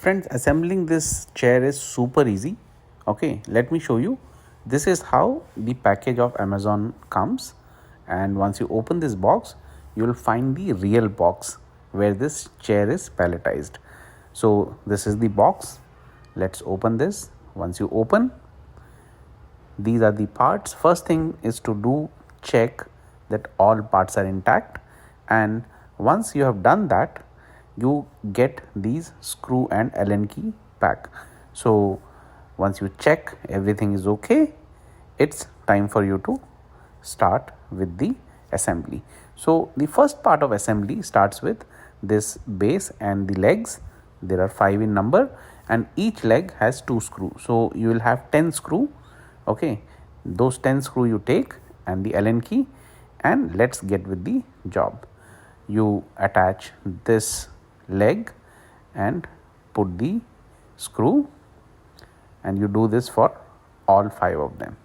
Friends, assembling this chair is super easy. Okay, let me show you. This is how the package of Amazon comes, and once you open this box you will find the real box where this chair is palletized. So this is the box. Let's open this. Once you open, these are the parts. First thing is to do check that all parts are intact, and once you have done that you get these screw and Allen key pack. So once you check everything is okay, it's time for you to start with the assembly. So the first part of assembly starts with this base and the legs. There are 5 in number and each leg has 2 screws. So you will have 10 screw. Okay, those 10 screw you take and the Allen key, and let's get with the job. You attach this leg and put the screw, and you do this for all 5 of them.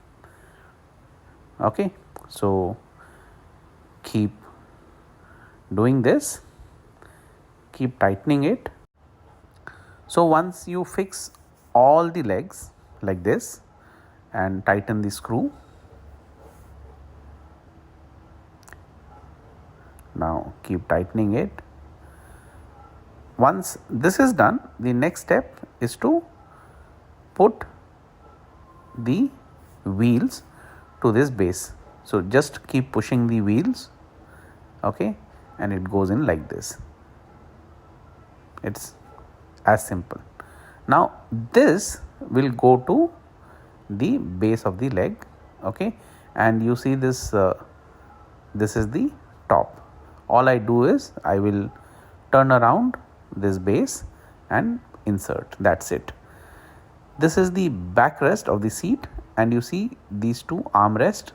Okay, so keep doing this, keep tightening it. So once you fix all the legs like this and tighten the screw, now keep tightening it. Once this is done, the next step is to put the wheels to this base. So just keep pushing the wheels, okay, and it goes in like this. It's as simple. Now this will go to the base of the leg, okay, and you see this this is the top. All I do is I will turn around this base and insert. That's it. This is the backrest of the seat, and you see these 2 armrests.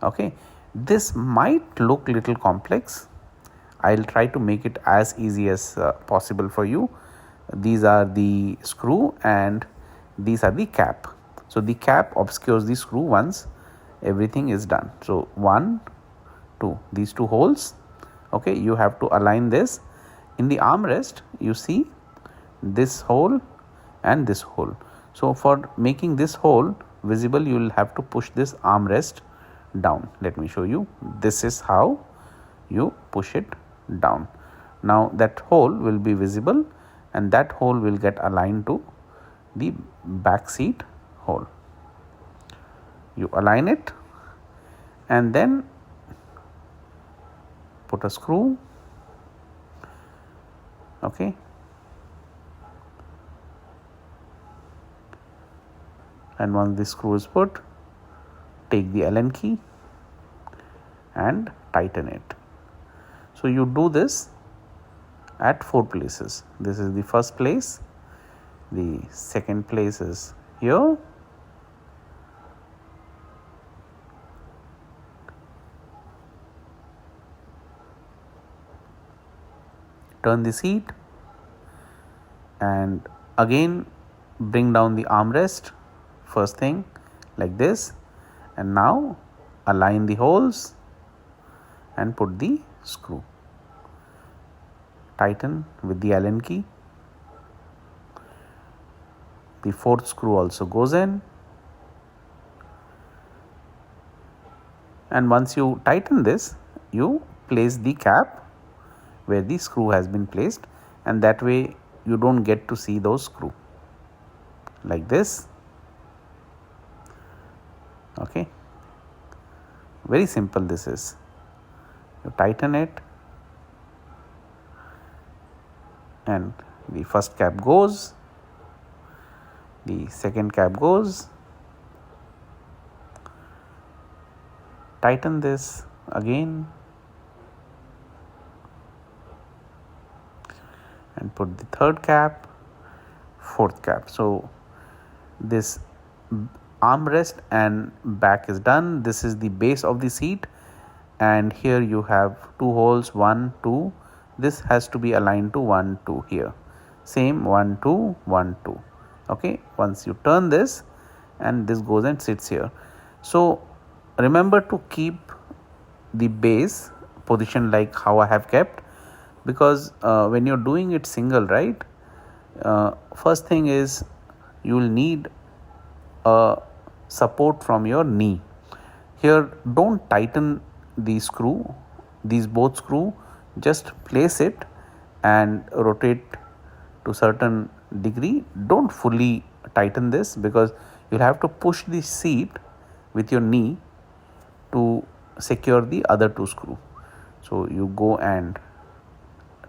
Okay, this might look little complex. I'll try to make it as easy as possible for you. These are the screw and these are the cap. So the cap obscures the screw once everything is done. So 1, 2, these 2 holes. Okay, you have to align this. In the armrest you see this hole and this hole. So for making this hole visible, you will have to push this armrest down. Let me show you. This is how you push it down. Now that hole will be visible, and that hole will get aligned to the back seat hole. You align it and then put a screw. Okay, and once this screw is put, take the Allen key and tighten it. So you do this at 4 places. This is the first place, the second place is here, turn the seat and again bring down the armrest, first thing like this, and now align the holes and put the screw. Tighten with the Allen key. The 4th screw also goes in, and once you tighten this, you place the cap where the screw has been placed, and that way you don't get to see those screw like this. Okay, very simple this is. You tighten it and the first cap goes, the second cap goes. Tighten this again and put the 3rd cap, 4th cap. So this armrest and back is done. This is the base of the seat, and here you have 2 holes, 1, 2. This has to be aligned to 1, 2 here. Same 1, 2, 1, 2. Okay, once you turn this and this goes and sits here. So remember to keep the base position like how I have kept, because when you're doing it single, right, First thing is you will need a support from your knee. Here, don't tighten the screw, these both screw, just place it and rotate to certain degree. Don't fully tighten this because you'll have to push the seat with your knee to secure the other two screw. So you go and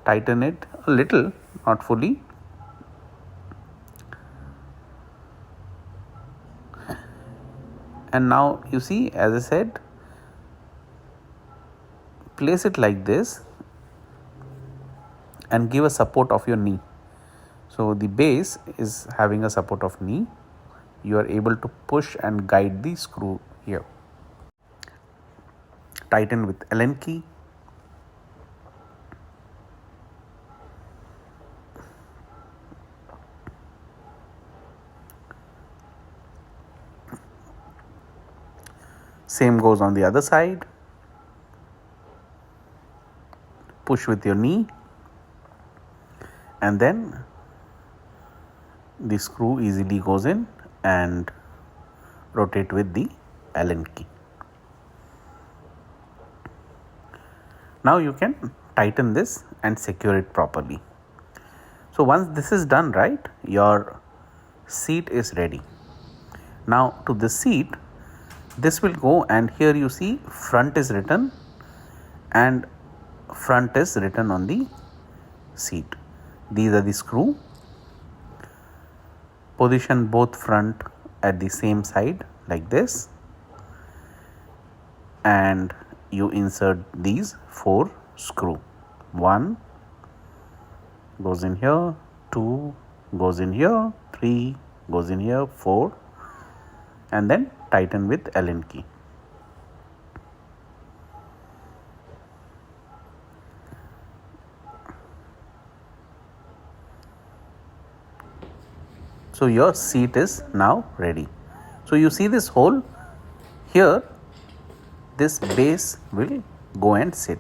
tighten it a little, not fully. And now you see, as I said, place it like this and give a support of your knee. So the base is having a support of knee. You are able to push and guide the screw here. Tighten with Allen key. Same goes on the other side. Push with your knee and then the screw easily goes in and rotate with the Allen key. Now you can tighten this and secure it properly. So once this is done right, your seat is ready. Now to the seat, this will go, and here you see front is written and front is written on the seat. These are the screw. Position both front at the same side like this, and you insert these 4 screw. 1 goes in here, 2 goes in here, 3 goes in here, 4, and then tighten with Allen key. So your seat is now ready. So you see this hole here, this base will go and sit.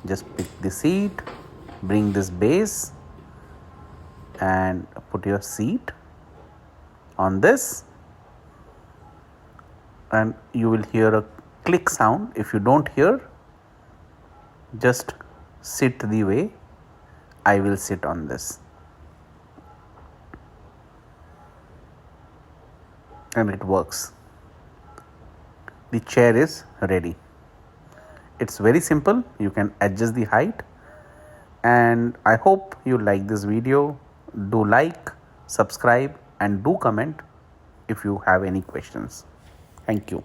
Just pick the seat, bring this base and put your seat on this, and you will hear a click sound. If you don't hear, just sit the way I will sit on this, and it works. The chair is ready. It's very simple. You can adjust the height, and I hope you like this video. Do like, subscribe and do comment if you have any questions. Thank you.